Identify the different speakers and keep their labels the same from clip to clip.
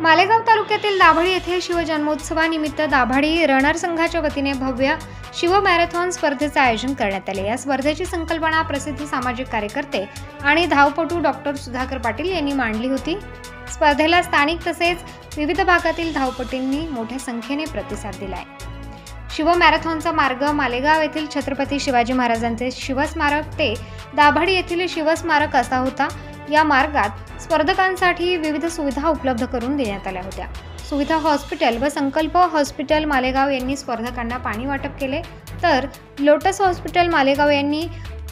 Speaker 1: मालेगाव तालुक्यातील दाभाडी येथे शिवजन्मोत्सवानिमित्त दाभाडी रनर संघाच्या वतीने भव्य शिव मॅरेथॉन स्पर्धेचे आयोजन करण्यात आले। या स्पर्धेची संकल्पना प्रसिद्ध सामाजिक कार्यकर्ते आणि धावपटू डॉक्टर सुधाकर पाटील यांनी मांडली होती। स्पर्धेला स्थानिक तसेच विविध भागातील धावपटूंनी मोठ्या संख्येने प्रतिसाद दिलाय। शिव मॅरेथॉनचा मार्ग मालेगाव येथील छत्रपती शिवाजी महाराजांचे शिवस्मारक ते दाभाडी येथील शिवस्मारक असा होता। या मार्गात स्पर्धकांसाठी विविध सुविधा उपलब्ध करून देण्यात आल्या होत्या। सुविधा हॉस्पिटल व संकल्प हॉस्पिटल मालेगाव यांनी स्पर्धकांना पाणी वाटप केले, तर लोटस हॉस्पिटल मालेगाव यांनी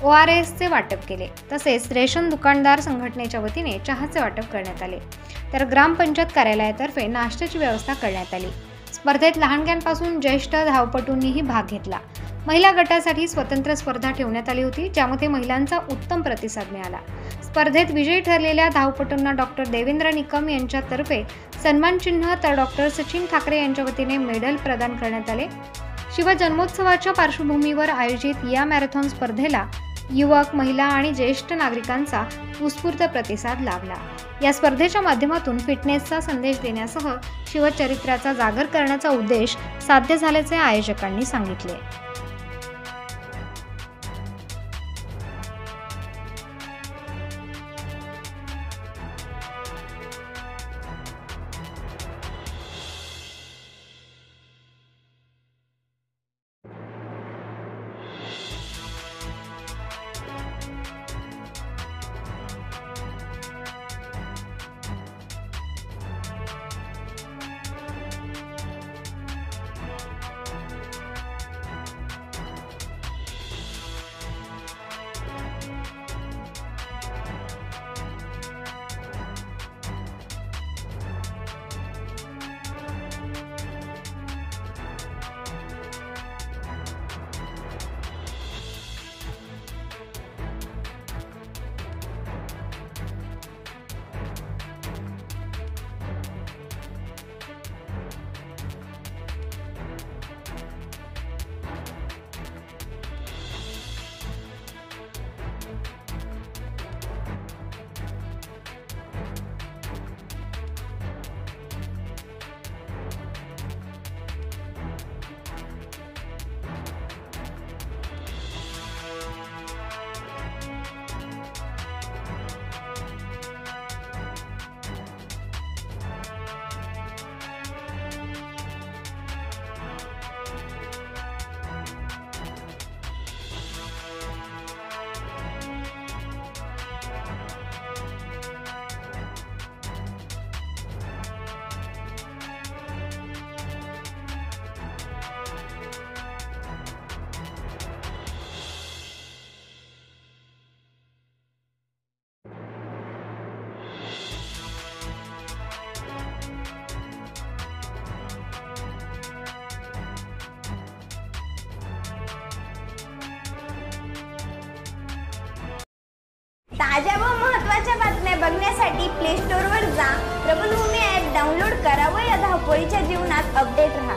Speaker 1: ORSचे वाटप केले। तसेच रेशन दुकानदार संघटनेच्या वतीने चहाचे वाटप करण्यात आले, तर ग्रामपंचायत कार्यालयातर्फे नाश्त्याची व्यवस्था करण्यात आली। स्पर्धेत लहानग्यांपासून ज्येष्ठ धावपटूंनीही भाग घेतला। महिला गटासाठी स्वतंत्र स्पर्धा ठेवण्यात आली होती, ज्यामध्ये महिलांचा उत्तम प्रतिसाद मिळाला। स्पर्धेत विजयी ठरलेल्या धावपटूंना डॉक्टर देवेंद्र निकम यांच्यातर्फे सन्मान चिन्ह तर डॉक्टर सचिन ठाकरे यांच्या वतीने मेडल प्रदान करण्यात आले। शिव जन्मोत्सवाच्या पार्श्वभूमीवर आयोजित या मॅरेथॉन स्पर्धेला युवक, महिला आणि ज्येष्ठ नागरिकांचा उत्स्फूर्त प्रतिसाद लाभला। या स्पर्धेच्या माध्यमातून फिटनेसचा संदेश देण्यासह शिवचरित्राचा जागर करण्याचा उद्देश साध्य झाल्याचे आयोजकांनी सांगितले।
Speaker 2: ताज्या व महत्त्वाच्या बातम्या बघण्यासाठी प्ले स्टोअरवर जा, प्रबलभूमी ॲप डाउनलोड करा व या धावपळीच्या जीवनात अपडेट रहा।